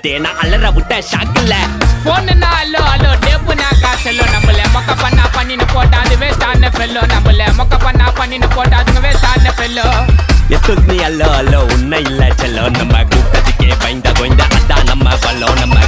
பார்த்தே நான் அலற விட்ட ஷாக்கில்ல போனுனா அல்லோ அல்லோ டேப்புனா காசெல்லோ நம்மள மொக்க பண்ணா பண்ணின்னு போட்டா அது வேஸ்டான ஃபெல்லோ நம்மள மொக்க பண்ணா பண்ணின்னு போட்டா அதுங்க வேஸ்டான ஃபெல்லோ எஸ்கூஸ் மீ அல்லோ அல்லோ உன்னை இல்ல செல்லோ நம்ம கூட்டத்துக்கே பயந்த கோய்ந்த அதான் நம்ம பல்லோ நம்ம